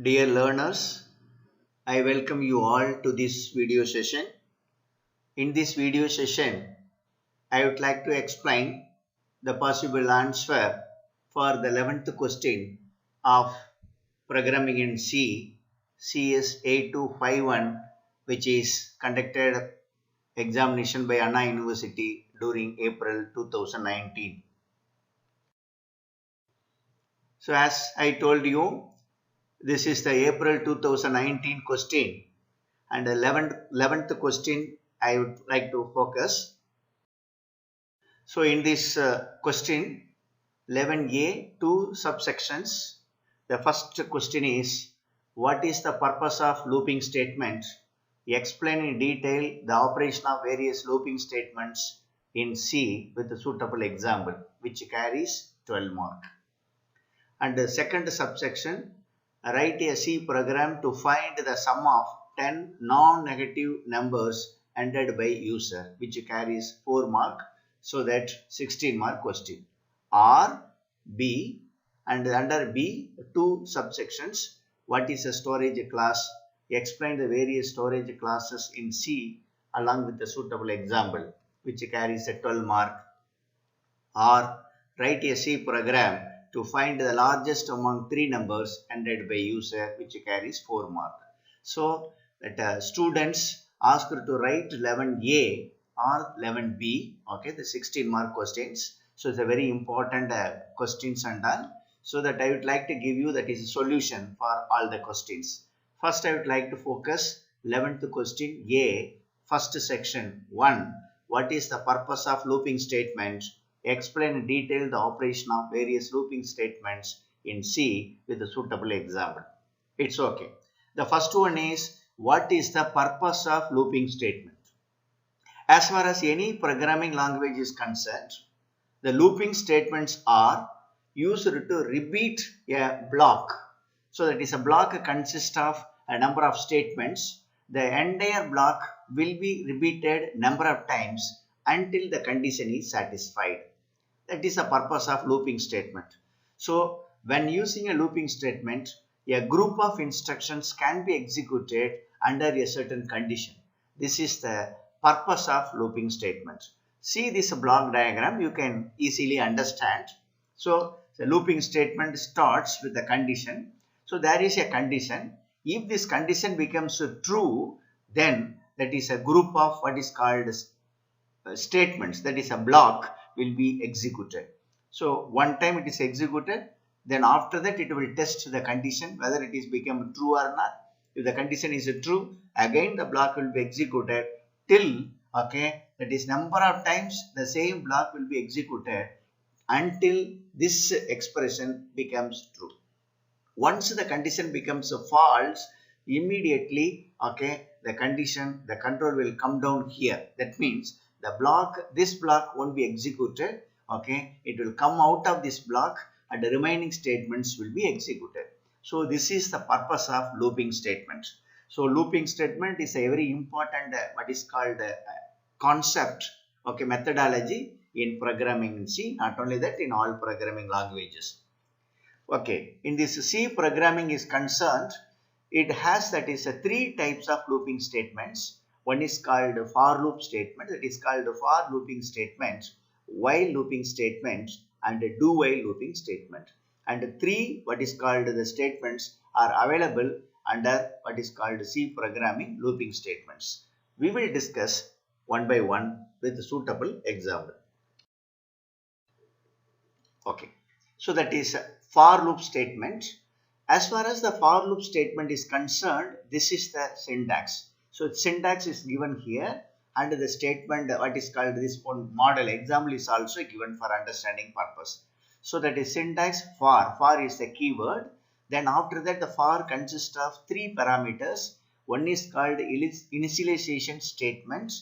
Dear learners, I welcome you all to this video session. In this video session, I would like to explain the possible answer for the 11th question of Programming in C, CS 8251, which is conducted examination by Anna University during April 2019. So as I told you, this is the April 2019 question and the 11th question I would like to focus. So in this question 11a, two subsections. The first question is, what is the purpose of looping statement? Explain in detail the operation of various looping statements in C with a suitable example, which carries 12 marks. And the second subsection, write a C program to find the sum of 10 non-negative numbers entered by user, which carries 4 marks, so that 16 mark question. Or B, and under B, two subsections. What is a storage class? Explain the various storage classes in C along with the suitable example, which carries a 12 mark. Or write a C program to find the largest among three numbers entered by user, which carries 4 marks. So that students asked to write 11a or 11b, okay, the 16 mark questions. So it's a very important questions and all. So that I would like to give you that is a solution for all the questions. First I would like to focus 11th question A, first section 1. What is the purpose of looping statement? Explain in detail the operation of various looping statements in C with a suitable example. It's okay. The first one is, what is the purpose of looping statement? As far as any programming language is concerned, the looping statements are used to repeat a block. So that is, a block consists of a number of statements. The entire block will be repeated number of times until the condition is satisfied. That is the purpose of looping statement. So when using a looping statement, a group of instructions can be executed under a certain condition. This is the purpose of looping statement. See this block diagram, you can easily understand. So the looping statement starts with a condition. So there is a condition. If this condition becomes true, then that is a group of what is called statements, that is a block, will be executed. So one time it is executed, then after that it will test the condition whether it is become true or not. If the condition is true, again the block will be executed till, okay, that is number of times the same block will be executed until this expression becomes true. Once the condition becomes false, immediately, okay, the control will come down here. That means this block won't be executed, okay, it will come out of this block and the remaining statements will be executed. So this is the purpose of looping statement. So looping statement is a very important what is called concept, okay, methodology in programming in C, not only that, in all programming languages. Okay, in this C programming is concerned, it has that is three types of looping statements. One is called for loop statement, that is called for looping statement, while looping statement, and do while looping statement. And three what is called the statements are available under what is called C programming looping statements. We will discuss one by one with a suitable example. Okay, so that is for loop statement. As far as the for loop statement is concerned, this is the syntax. So syntax is given here, and the statement what is called this one model example is also given for understanding purpose. So that is syntax for. For is the keyword. Then after that the for consists of three parameters. One is called initialization statement.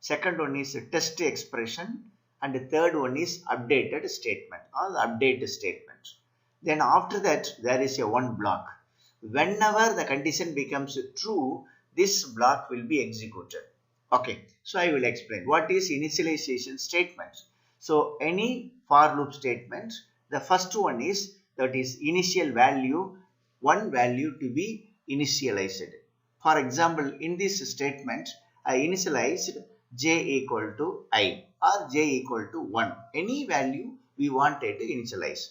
Second one is test expression. And the third one is updated statement or update statement. Then after that there is a one block. Whenever the condition becomes true, this block will be executed. Okay, so I will explain what is initialization statement. So any for loop statement, the first one is that is initial value one value to be initialized. For example, in this statement, I initialized j equal to I or j equal to 1. Any value we wanted to initialize.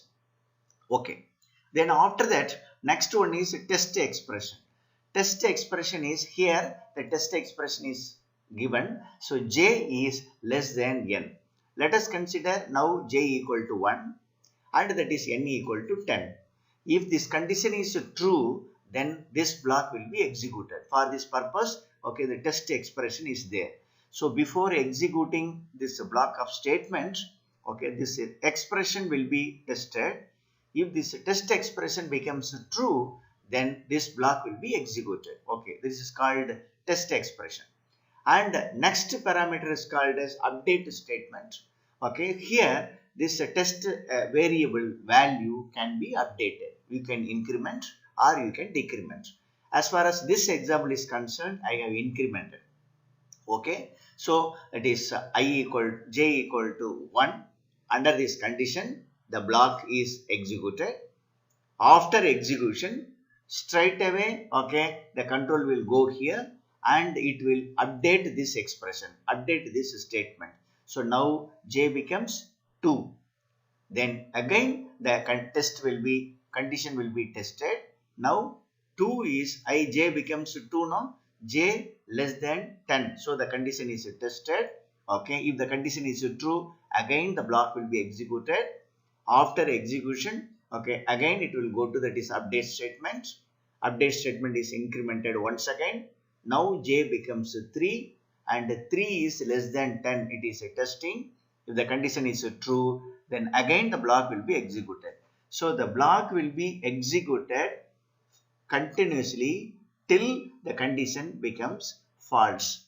Okay. Then after that, next one is test expression. Test expression is here, the test expression is given. So j is less than n. Let us consider now j equal to 1 and that is n equal to 10. If this condition is true, then this block will be executed. For this purpose, okay, the test expression is there. So before executing this block of statements, okay, this expression will be tested. If this test expression becomes true, then this block will be executed. Okay, this is called test expression. And next parameter is called as update statement. Okay, here this test variable value can be updated. You can increment or you can decrement. As far as this example is concerned, I have incremented. Okay, so it is j equal to 1. Under this condition, the block is executed. After execution, straight away, okay, the control will go here and it will update this expression, update this statement. So now j becomes 2. Then again the condition will be tested. Now 2 is j becomes 2 now, j less than 10. So the condition is tested. Okay, if the condition is true, again the block will be executed. After execution, okay, again it will go to that is update statement. Update statement is incremented once again. Now j becomes 3 and 3 is less than 10. It is a testing. If the condition is true, then again the block will be executed. So the block will be executed continuously till the condition becomes false.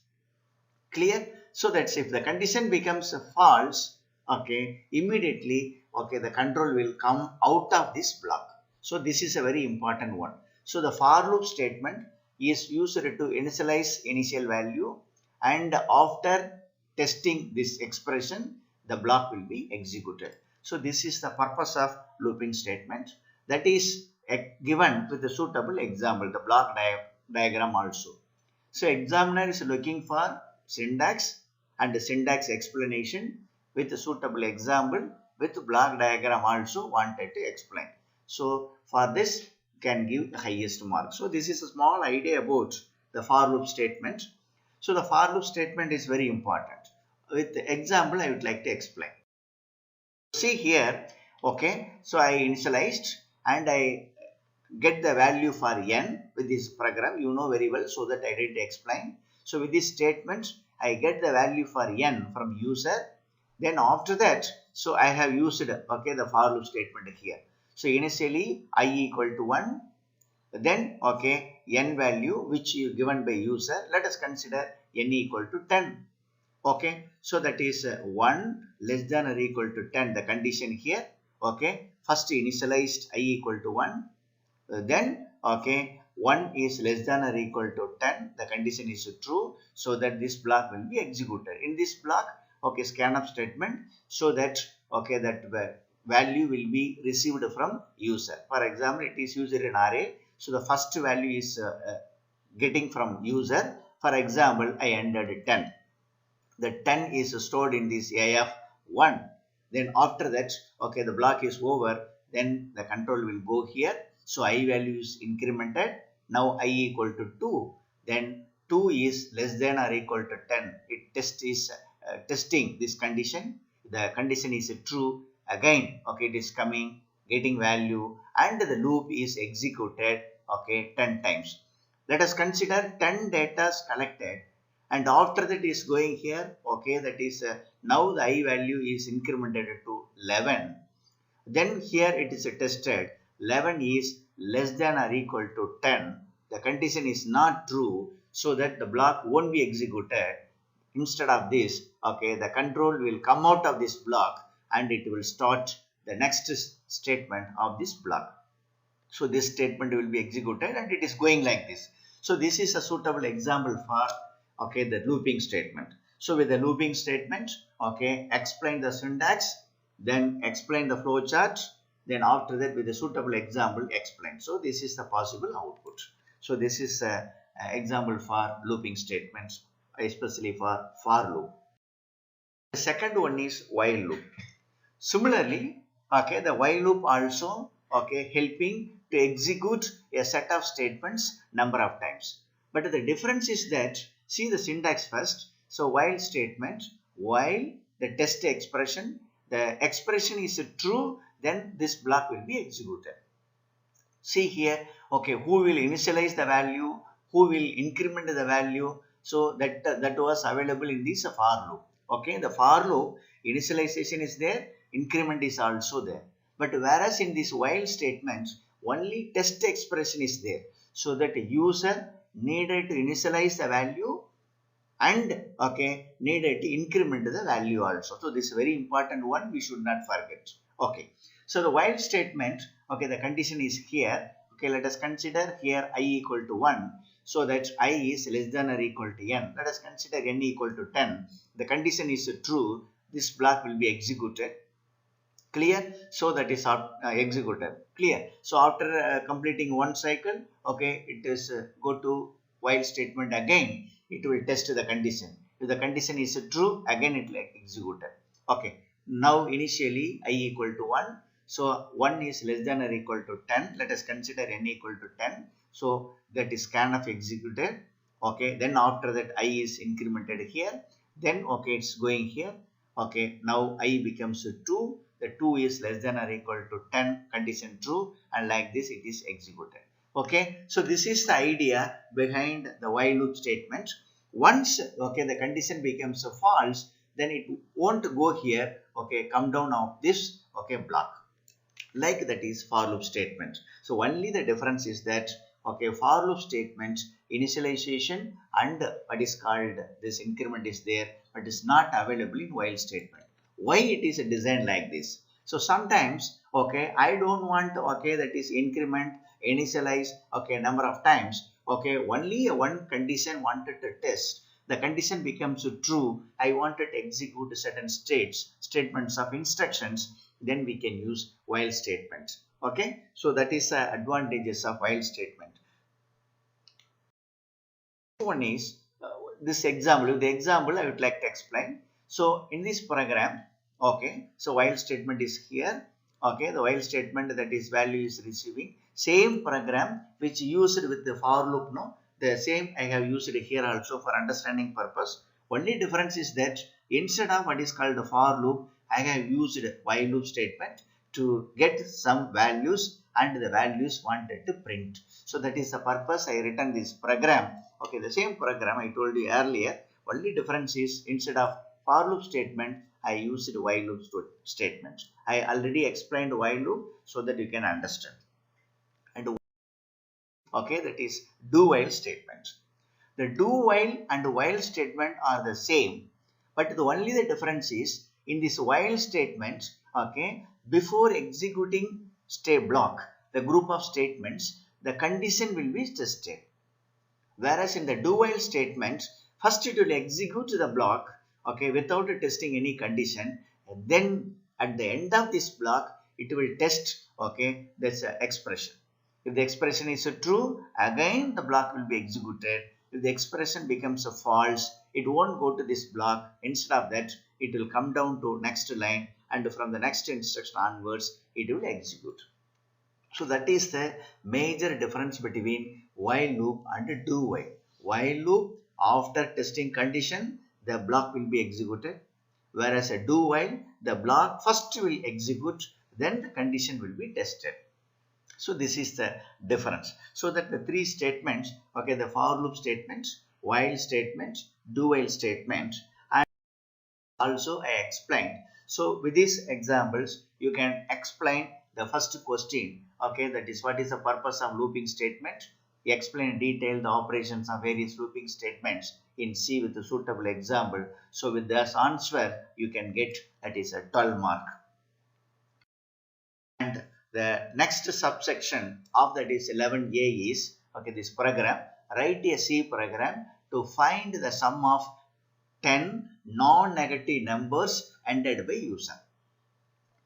Clear? So that's if the condition becomes false, okay, immediately, okay, the control will come out of this block. So this is a very important one. So the for loop statement is used to initialize initial value, and after testing this expression, the block will be executed. So this is the purpose of looping statement. That is given with a suitable example, the block diagram also. So examiner is looking for syntax and the syntax explanation with a suitable example with block diagram also wanted to explain. So for this can give the highest mark. So this is a small idea about the for loop statement. So the for loop statement is very important. With the example I would like to explain. See here, okay, so I initialized and I get the value for n with this program, you know very well, so that I didn't explain. So with this statement, I get the value for n from user. Then after that, so I have used, okay, the for loop statement here. So initially I equal to 1, then, okay, n value which is given by user. Let us consider n equal to 10. Okay, so that is 1 less than or equal to 10, the condition here. Okay, first initialized I equal to 1. Then, okay, 1 is less than or equal to 10. The condition is true. So that this block will be executed. In this block, okay, scanf statement. So that, okay, that value will be received from user. For example, it is used in array. So the first value is getting from user. For example, I entered 10. The 10 is stored in this AF1. Then after that, okay, the block is over. Then the control will go here. So I value is incremented. Now I equal to 2. Then 2 is less than or equal to 10. It testing this condition. The condition is true. Again, okay, it is coming, getting value, and the loop is executed, okay, 10 times. Let us consider 10 data collected, and after that is going here, okay, that is now the I value is incremented to 11. Then here it is tested. 11 is less than or equal to 10. The condition is not true, so that the block won't be executed. Instead of this, okay, the control will come out of this block and it will start the next statement of this block. So this statement will be executed and it is going like this. So this is a suitable example for, okay, the looping statement. So with the looping statement, okay, explain the syntax, then explain the flowchart, then after that with a suitable example explain. So this is the possible output. So this is a example for looping statements, especially for loop. The second one is while loop. Similarly, okay, the while loop also, okay, helping to execute a set of statements number of times. But the difference is that, see the syntax first. So while statement, while the test expression, the expression is true, then this block will be executed. See here, okay, who will initialize the value, who will increment the value. So that was available in this for loop. Okay, the for loop, initialization is there, increment is also there. But whereas in this while statement, only test expression is there. So that user needed to initialize the value and okay, needed to increment the value also. So this is very important one, we should not forget. Okay, so the while statement, okay, the condition is here. Okay, let us consider here I equal to 1. So that I is less than or equal to n. Let us consider n equal to 10. The condition is true. This block will be executed. Clear? So that is executed. Clear? So after completing one cycle, okay, it is go to while statement again. It will test the condition. If the condition is true, again it will execute. Okay. Now initially I equal to 1. So 1 is less than or equal to 10. Let us consider n equal to 10. So that is scanf executed. Okay. Then after that I is incremented here. Then okay, it's going here. Okay. Now I becomes 2. The 2 is less than or equal to 10, condition true, and like this it is executed. Okay, so this is the idea behind the while loop statement. Once okay, the condition becomes false, then it won't go here, okay, come down of this okay block. Like that is for loop statement. So only the difference is that okay, for loop statement initialization and what is called this increment is there, but is not available in while statement. Why it is designed like this? So sometimes okay, I don't want okay, that is increment initialize okay number of times, okay, only one condition wanted to test, the condition becomes true, I wanted to execute certain statements of instructions, then we can use while statement. Okay, so that is the advantages of while statement. One is this example. The example I would like to explain. So in this program, okay, so while statement is here. Okay, the while statement, that is value is receiving. Same program which used with the for loop, no, the same I have used it here also for understanding purpose. Only difference is that instead of what is called the for loop, I have used while loop statement to get some values and the values wanted to print. So that is the purpose I written this program. Okay, the same program I told you earlier. Only difference is instead of for loop statement, I used while loop statement. I already explained while loop so that you can understand. And okay, that is do while statement. The do while and while statement are the same, but only the difference is in this while statement, okay, before executing stay block, the group of statements, the condition will be tested. Whereas in the do while statement, first it will execute the block, okay, without testing any condition, and then at the end of this block, it will test, okay, this expression. If the expression is true, again the block will be executed. If the expression becomes a false, it won't go to this block. Instead of that, it will come down to next line, and from the next instruction onwards, it will execute. So that is the major difference between while loop and do while. While loop, after testing condition, the block will be executed. Whereas a do while, the block first will execute, then the condition will be tested. So this is the difference. So that the three statements, okay, the for loop statement, while statement, do while statement, and also I explained. So with these examples, you can explain the first question, okay, that is what is the purpose of looping statement. You explain in detail the operations of various looping statements in C with a suitable example. So with this answer, you can get that is a 12 mark. And the next subsection of that is 11A is, okay, this program, write a C program to find the sum of 10 non-negative numbers entered by user.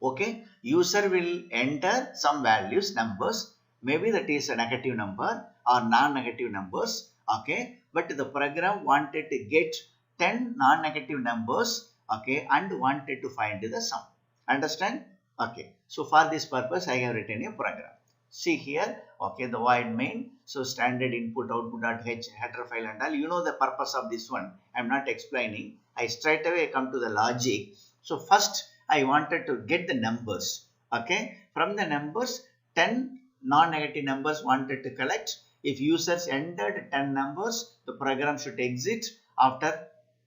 Okay, user will enter some values, numbers, maybe that is a negative number or non-negative numbers, okay, but the program wanted to get 10 non-negative numbers, okay, and wanted to find the sum. Understand? Okay, so for this purpose I have written a program. See here, okay, the void main, so standard input output.h header file and all, you know the purpose of this one, I am not explaining, I straight away come to the logic. So first I wanted to get the numbers, okay, from the numbers 10 non-negative numbers wanted to collect. If users entered 10 numbers, the program should exit after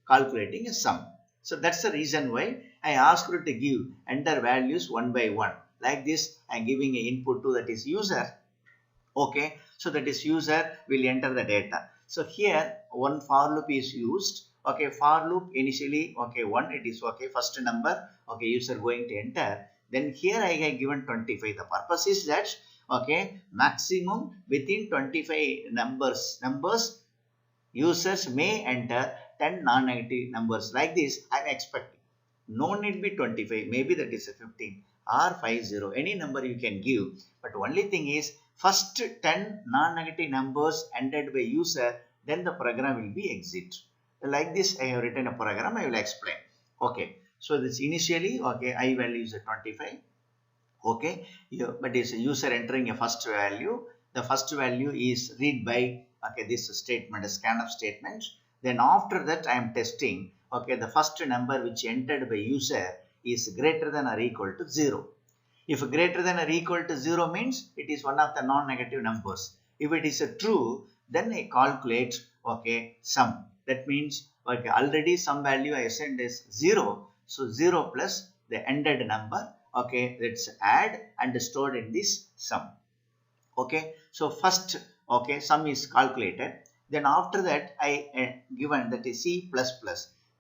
calculating a sum. So that's the reason why I asked you to give enter values one by one. Like this, I am giving an input to that is user. Okay, so that is user will enter the data. So here one for loop is used. Okay, for loop initially, okay, 1 it is okay, first number, okay, user going to enter. Then here I have given 25. The purpose is that, okay, maximum within 25 numbers users may enter 10 non-negative numbers. Like this I am expecting. No need be 25, maybe that is a 15 or 50, any number you can give. But only thing is first 10 non-negative numbers entered by user, then the program will be exit. Like this I have written a program, I will explain. Okay, so this initially, okay, I value is 25. Okay, but is user entering a first value. The first value is read by, okay, this statement, a scanf statement. Then after that I am testing, okay, the first number which entered by user is greater than or equal to 0. If greater than or equal to 0 means it is one of the non-negative numbers. If it is a true, then I calculate, okay, sum. That means, okay, already some value I assigned is 0. So 0 plus the ended number, okay, let's add and stored in this sum. Okay, so first, okay, sum is calculated. Then after that I given that is C++.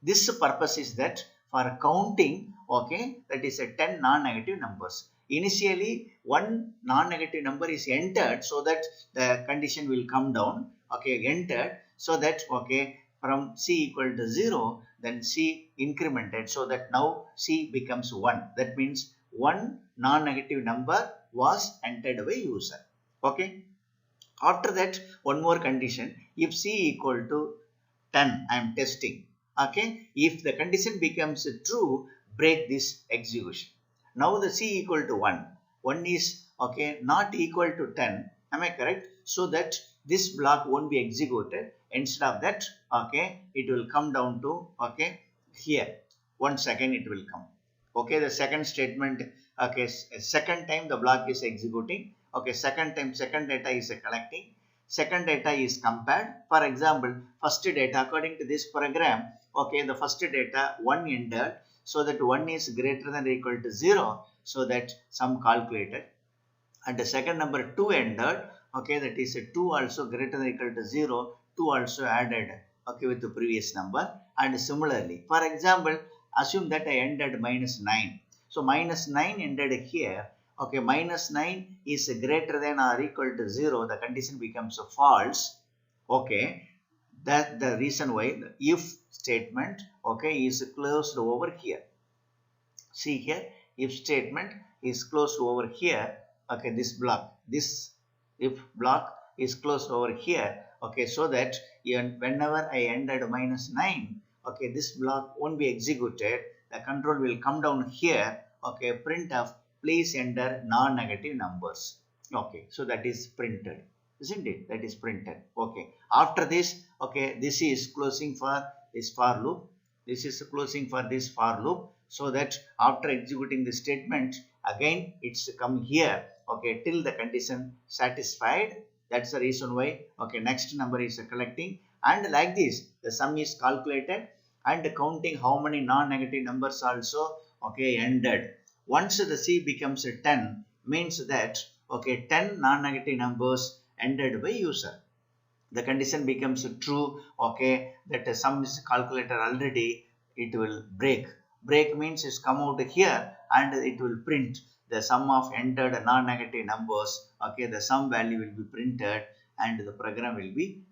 This purpose is that for counting, okay, that is a 10 non-negative numbers. Initially one non-negative number is entered so that the condition will come down, okay, entered, so that, okay, from C equal to 0, then C incremented so that now C becomes 1. That means one non-negative number was entered by user. Okay, after that one more condition, if C equal to 10 I am testing. Okay, if the condition becomes true, break this execution. Now the C equal to 1 is, okay, not equal to 10, am I correct? So that this block won't be executed. Instead of that, okay, it will come down to, okay, here 1 second it will come. Okay, the second statement, okay, second time the block is executing. Okay, second time second data is collecting, second data is compared. For example, first data according to this program, okay, the first data 1 entered, so that 1 is greater than or equal to 0, so that sum calculated. And the second number 2 entered, okay, that is a 2 also greater than or equal to 0, 2 also added, okay, with the previous number. And similarly, for example, assume that I entered -9. So -9 entered here. Okay, -9 is greater than or equal to 0. The condition becomes false. Okay, that's the reason why the if statement, okay, is closed over here. See here, if statement is closed over here. Okay, this block, this if block is closed over here. Okay, so that whenever I entered -9, okay, this block won't be executed. The control will come down here. Okay, printf, please enter non-negative numbers. Okay, so that is printed, isn't it? That is printed. Okay, after this, okay, this is closing for this for loop. This is closing for this for loop. So that after executing the statement, again it's come here. Okay, till the condition satisfied. That's the reason why, okay, next number is collecting, and like this the sum is calculated and counting how many non-negative numbers also, okay, ended. Once the C becomes a 10, means that, okay, 10 non-negative numbers ended by user. The condition becomes true, okay, that the sum is calculated already, it will break. Break means it's come out here and it will print the sum of entered non-negative numbers. Okay, the sum value will be printed and the program will be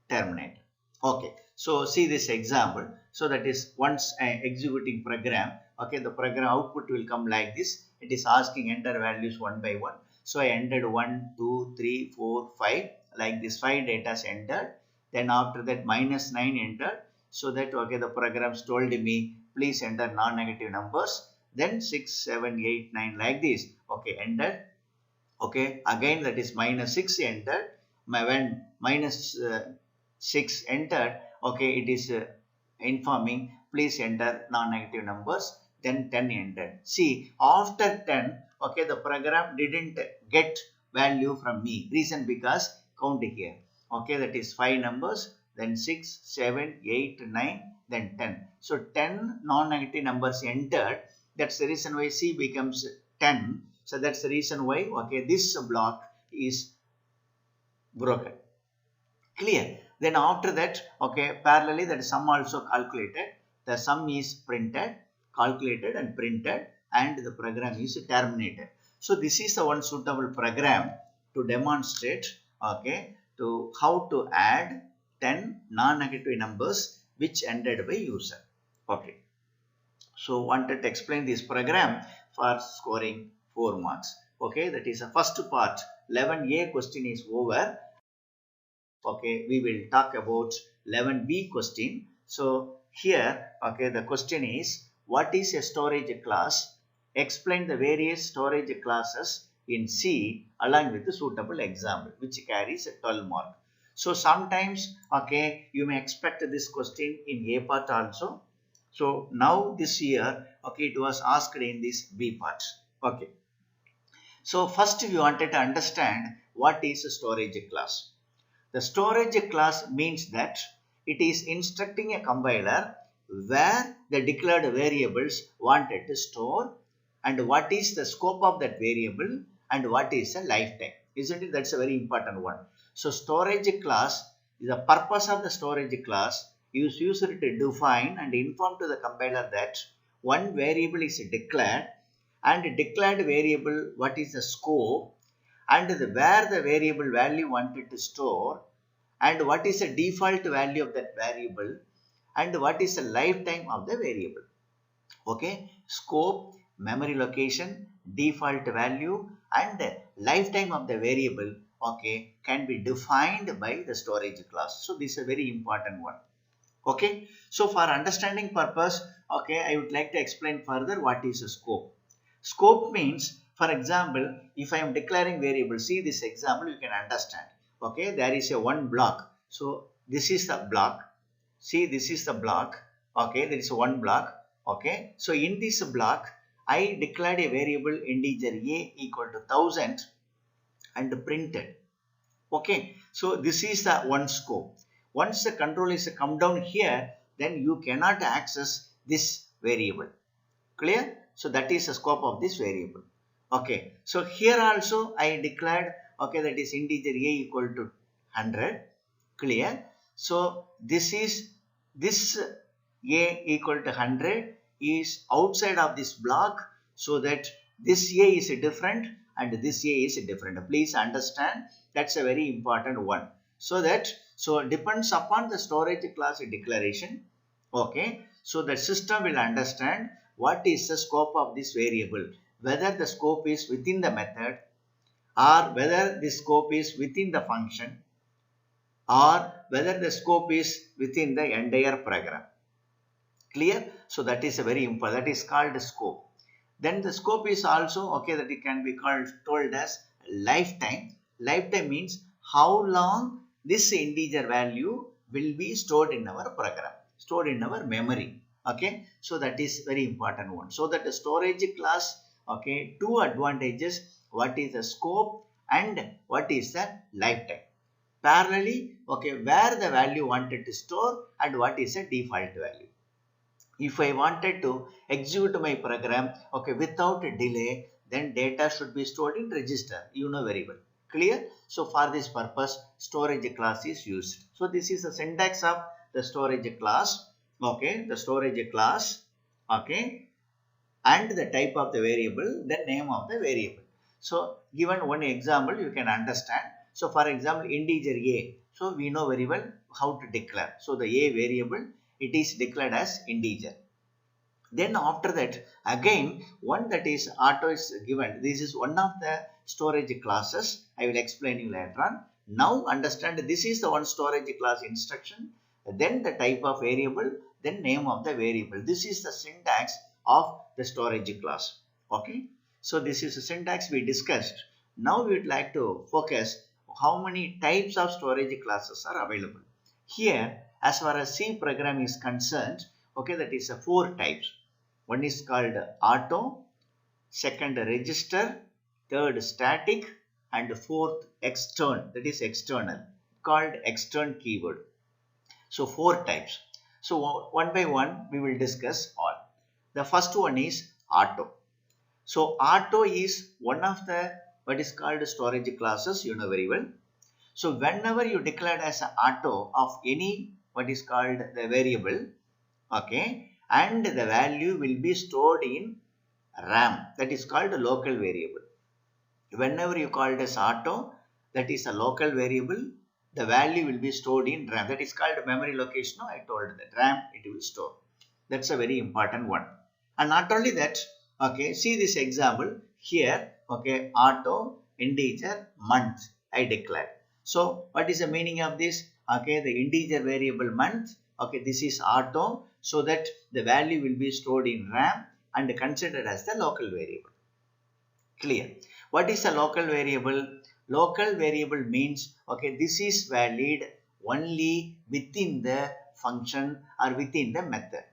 terminated. Okay, so see this example. So that is once executing program, okay, the program output will come like this. it is asking enter values one by one. So I entered 1, 2, 3, 4, 5, like this 5 data entered. Then after that -9 entered. So that okay, the programs told me please enter non-negative numbers. Then 6, 7, 8, 9 like this. Okay, entered. Okay, again that is -6 entered. When -6 entered, okay, it is informing please enter non-negative numbers. Then 10 entered. See, after 10, okay, the program didn't get value from me. Reason because count here. Okay, that is 5 numbers, then 6, 7, 8, 9, then 10. So 10 non-negative numbers entered. That's the reason why C becomes 10. So that's the reason why, okay, this block is broken. Clear? Then after that, okay, parallelly that sum also calculated. The sum is printed, calculated and printed, and the program is terminated. So this is the one suitable program to demonstrate, okay, to how to add 10 non-negative numbers which ended by user. Okay. So wanted to explain this program for scoring 4 marks. Okay, that is the first part. 11A question is over. Okay, we will talk about 11B question. So here, okay, the question is, what is a storage class? Explain the various storage classes in C along with the suitable example, which carries a 12 mark. So sometimes, okay, you may expect this question in A part also. So now this year, okay, it was asked in this B part. Okay. So first we wanted to understand what is a storage class. The storage class means that it is instructing a compiler where the declared variables wanted to store and what is the scope of that variable and what is the lifetime. Isn't it? That's a very important one. So storage class, the purpose of the storage class is used to define and inform to the compiler that one variable is declared and declared variable what is the scope and where the variable value wanted to store and what is the default value of that variable and what is the lifetime of the variable. Okay, scope, memory location, default value and lifetime of the variable, okay, can be defined by the storage class. So this is a very important one. Okay, so for understanding purpose, okay, I would like to explain further what is a scope. Scope means, for example, if I am declaring variable, see this example, you can understand. Okay, there is a one block. So this is the block. See, this is the block. Okay, there is one block. Okay, so in this block, I declared a variable integer a equal to 1000 and printed. Okay, so this is the one scope. Once the control is come down here, then you cannot access this variable. Clear? So that is the scope of this variable. Okay, so here also I declared, okay, that is integer a equal to 100. Clear? So this a equal to 100 is outside of this block, so that this a is different and this a is different. Please understand, that's a very important one. So depends upon the storage class declaration. Okay, so the system will understand what is the scope of this variable, whether the scope is within the method or whether the scope is within the function or whether the scope is within the entire program. Clear? So that is a very important, that is called scope. Then the scope is also, okay, that it can be told as lifetime. Lifetime means how long this integer value will be stored in our program, stored in our memory. Okay, so that is very important one. So that the storage class, okay, two advantages, what is the scope and what is the lifetime. Parallelly, okay, where the value wanted to store and what is the default value. If I wanted to execute my program, okay, without a delay, then data should be stored in register. You know very well. Clear? So for this purpose, storage class is used. So this is the syntax of the storage class. Okay, the storage class. Okay, and the type of the variable, the name of the variable. So given one example, you can understand. So for example, integer a. So we know very well how to declare. So the a variable, it is declared as integer. Then after that, again, one that is auto is given. This is one of the storage classes. I will explain you later on. Now understand, this is the one storage class instruction, then the type of variable, then name of the variable. This is the syntax of the storage class. Okay. So this is the syntax we discussed. Now we would like to focus how many types of storage classes are available. Here, as far as C program is concerned, okay, that is 4 types. One is called auto, second register, third static, and fourth extern, that is external, called extern keyword. So 4 types. So one by one we will discuss all. The first one is auto. So auto is one of the what is called storage classes, you know very well. So whenever you declare as an auto of any what is called the variable, okay, and the value will be stored in RAM, that is called a local variable. Whenever you call it as auto, that is a local variable, the value will be stored in RAM, that is called memory location. I told that RAM it will store. That's a very important one. And not only that, okay, see this example here, okay, auto integer month I declared. So what is the meaning of this? Okay, the integer variable month, okay, this is auto, so that the value will be stored in RAM and considered as the local variable. Clear? What is a local variable? Local variable means, okay, this is valid only within the function or within the method.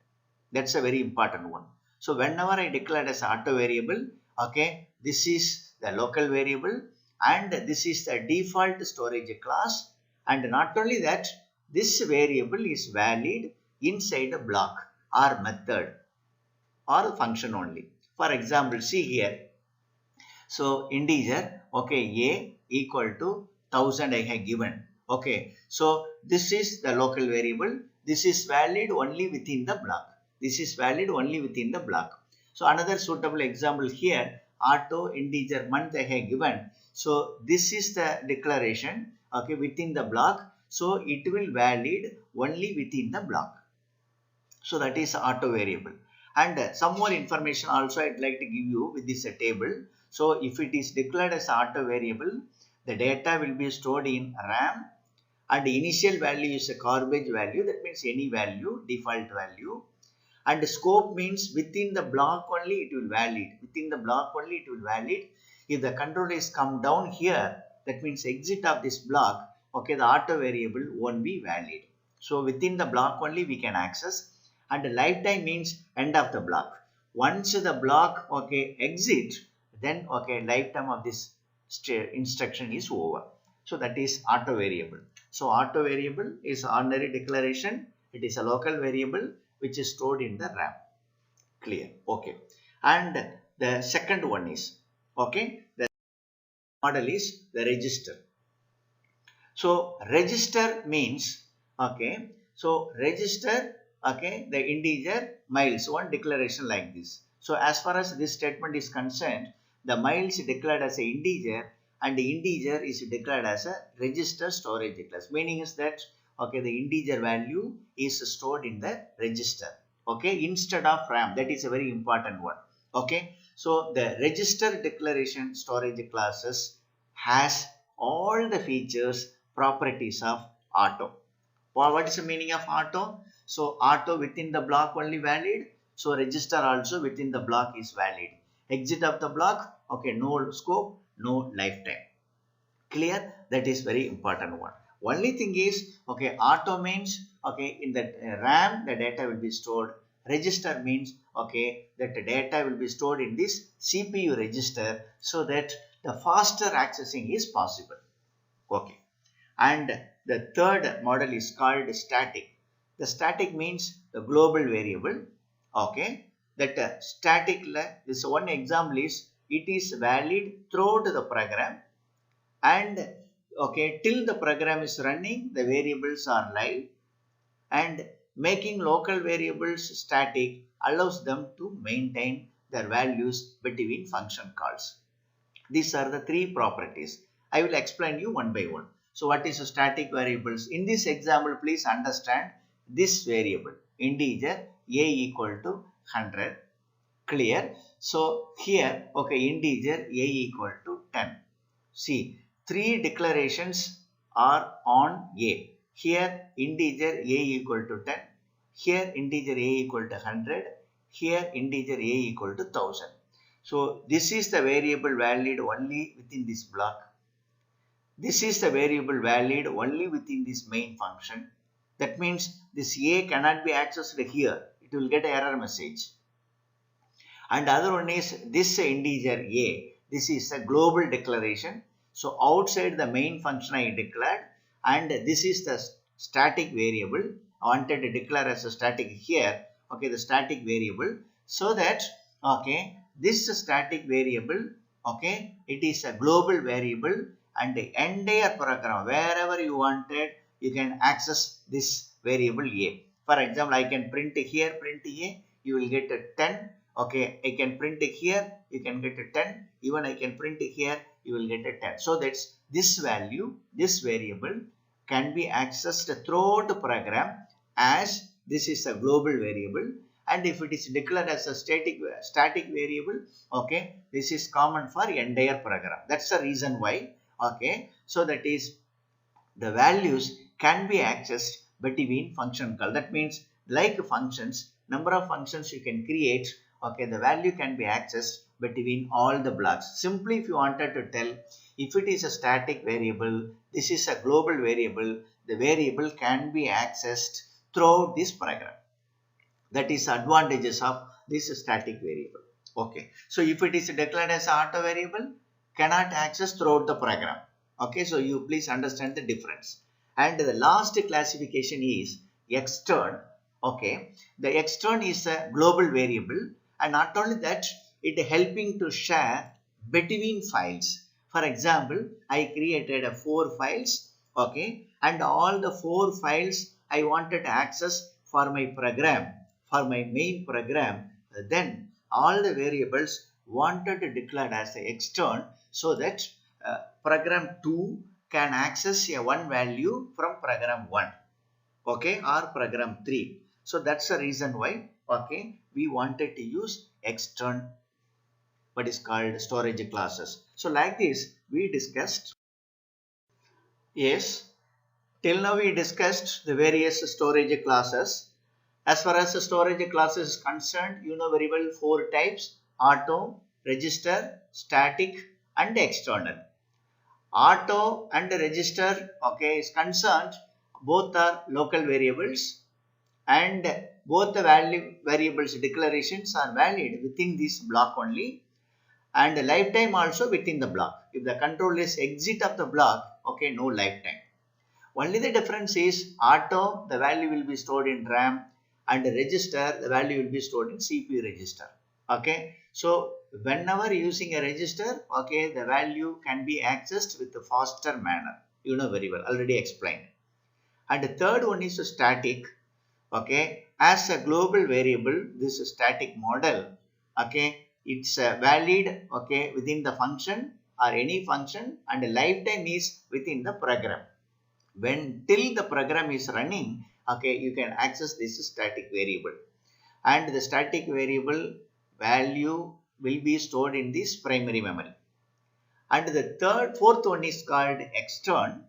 That's a very important one. So whenever I declare as auto variable, okay, this is the local variable and this is the default storage class. And not only that, this variable is valid inside a block or method or function only. For example, see here. So integer, okay, a equal to 1000 I have given. Okay, so this is the local variable. This is valid only within the block. This is valid only within the block. So another suitable example here, auto integer month I have given. So this is the declaration, okay, within the block. So it will valid only within the block. So that is auto variable. And some more information also I'd like to give you with this table. So if it is declared as auto variable, the data will be stored in RAM and the initial value is a garbage value. That means any value, default value. And the scope means within the block only it will valid. Within the block only it will valid. If the control is come down here, that means exit of this block, okay, the auto variable won't be valid. So within the block only we can access. And the lifetime means end of the block. Once the block, okay, exit, then okay, lifetime of this instruction is over. So that is auto variable. So auto variable is ordinary declaration. It is a local variable which is stored in the RAM. Clear? Okay. And the second one is, okay, the model is the register. So register means, okay, so register, okay, the integer miles, one declaration like this. So as far as this statement is concerned, the miles declared as an integer and the integer is declared as a register storage class. Meaning is that, okay, the integer value is stored in the register, okay, instead of RAM. That is a very important one. Okay, so the register declaration storage classes has all the features, properties of auto. What is the meaning of auto? So auto within the block only valid. So register also within the block is valid. Exit of the block, okay, no scope, no lifetime. Clear? That is very important one. Only thing is, okay, auto means, okay, in the RAM the data will be stored. Register means, okay, that the data will be stored in this CPU register so that the faster accessing is possible. Okay. And the third model is called static. The static means the global variable. Okay. That static, this one example is, it is valid throughout the program and okay, till the program is running, the variables are live, and making local variables static allows them to maintain their values between function calls. These are the 3 properties. I will explain you one by one. So what is a static variables? In this example, please understand this variable integer a equal to 100. Clear? So here, okay, integer a equal to 10. See, three declarations are on a. Here integer a equal to 10. Here integer a equal to 100. Here integer a equal to 1000. So this is the variable valid only within this block. This is the variable valid only within this main function. That means this a cannot be accessed here. It will get an error message. And other one is this integer a. This is a global declaration. So outside the main function I declared, and this is the static variable. I wanted to declare as a static here. Okay, the static variable. So that, okay, this static variable, okay, it is a global variable, and the entire program, wherever you wanted, you can access this variable a. For example, I can print here, print a, you will get a 10. Okay, I can print it here, you can get a 10. Even I can print it here, you will get a 10. So that's this value, this variable can be accessed throughout the program as this is a global variable. And if it is declared as a static variable, okay, this is common for entire program. That's the reason why, okay. So that is the values can be accessed between function call. That means like functions, number of functions you can create. Okay, the value can be accessed between all the blocks. Simply if you wanted to tell, if it is a static variable, this is a global variable, the variable can be accessed throughout this program. That is advantages of this static variable. Okay, so if it is declared as auto variable, cannot access throughout the program. Okay, so you please understand the difference. And the last classification is extern. Okay, the extern is a global variable, and not only that, it helping to share between files. For example, I created 4 files, okay, and all the 4 files I wanted to access for my program, for my main program. Then all the variables wanted to declare as a extern, so that program 2 can access a one value from program 1, okay, or program 3. So that's the reason why, okay, we wanted to use extern, what is called storage classes. So like this we discussed. Yes, till now we discussed the various storage classes. As far as the storage classes is concerned, you know very well 4 types: auto, register, static, and external. Auto and register, okay, is concerned, both are local variables, and both the variables declarations are valid within this block only, and the lifetime also within the block. If the control is exit of the block, okay, no lifetime. Only the difference is auto, the value will be stored in RAM, and register, the value will be stored in CPU register. Okay, so whenever using a register, okay, the value can be accessed with a faster manner. You know very well, already explained. And the third one is a static. Okay, as a global variable, this static model, okay, it's valid, okay, within the function or any function, and the lifetime is within the program. When till the program is running, okay, you can access this static variable, and the static variable value will be stored in this primary memory. And the fourth one is called extern.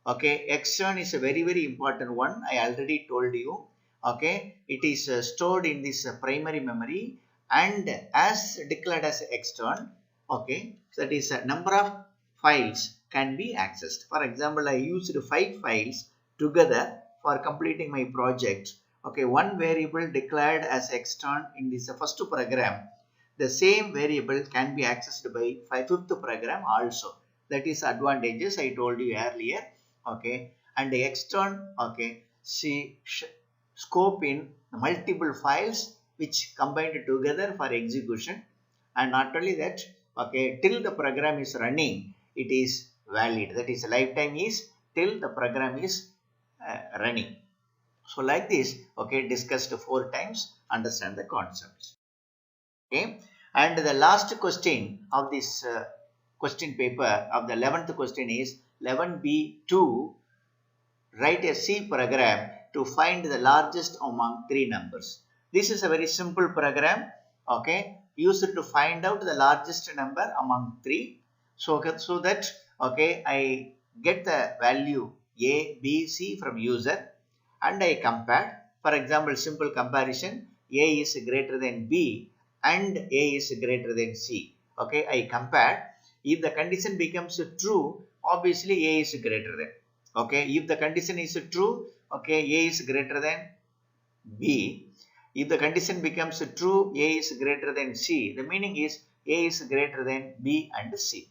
Okay, extern is a very important one. I already told you. Okay, it is stored in this primary memory, and as declared as extern, okay, so that is a number of files can be accessed. For example, I used 5 files together for completing my project. Okay, one variable declared as extern in this first program, the same variable can be accessed by 5th program also. That is advantages I told you earlier. Okay, and the extern, okay, see scope in multiple files which combined together for execution. And not only that, okay, till the program is running, it is valid. That is lifetime is till the program is running. So like this, okay, discussed 4 times, understand the concepts. Okay, and the last question of this question paper of the 11th question is 11B2. Write a C program to find the largest among 3 numbers. This is a very simple program, okay, used to find out the largest number among 3. So that, okay, I get the value A, B, C from user and I compare. For example, simple comparison, A is greater than B and A is greater than C. Okay, I compare. If the condition becomes true, obviously A is greater than. Okay, if the condition is true, okay, A is greater than B. If the condition becomes true, A is greater than C. The meaning is A is greater than B and C.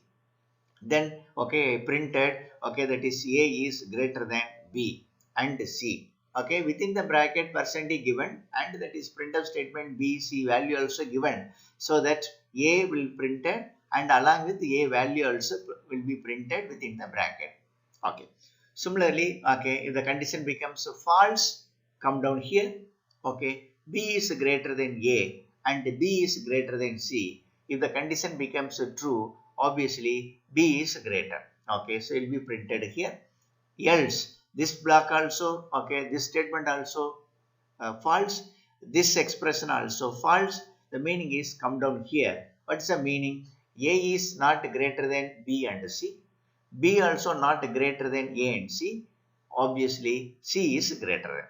Then, okay, I printed, okay, that is A is greater than B and C. Okay, within the bracket percentage given and that is printf statement B, C value also given. So that A will printed and along with A value also will be printed within the bracket. Okay. Similarly, okay, if the condition becomes false, come down here. Okay, B is greater than A and B is greater than C. If the condition becomes true, obviously B is greater. Okay, so it will be printed here. Else, this block also, okay, this statement also false. This expression also false. The meaning is come down here. What's the meaning? A is not greater than B and C. B also not greater than A and C. Obviously, C is greater than.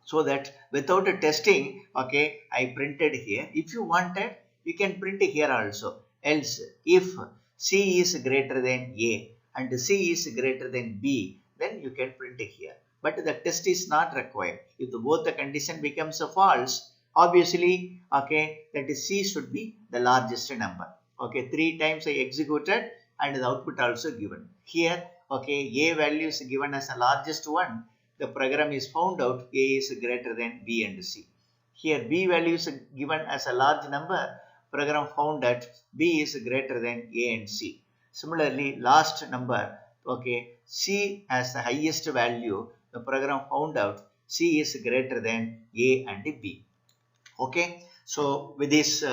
So that without testing, okay, I printed here. If you wanted, you can print here also. Else, if C is greater than A and C is greater than B, then you can print here. But the test is not required. If both the condition becomes a false, obviously, okay, that is C should be the largest number. Okay, 3 times I executed and the output also given. Here, okay, A value is given as the largest one. The program is found out A is greater than B and C. Here B value is given as a large number. Program found that B is greater than A and C. Similarly, last number, okay, C as the highest value. The program found out C is greater than A and B. Okay, so with this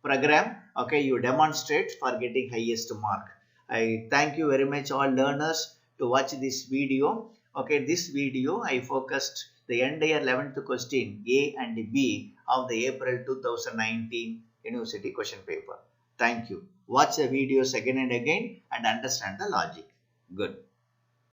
program, okay, you demonstrate for getting highest mark. I thank you very much all learners to watch this video. Okay, this video I focused the entire 11th question A and B of the April 2019 University question paper. Thank you. Watch the videos again and again and understand the logic. Good.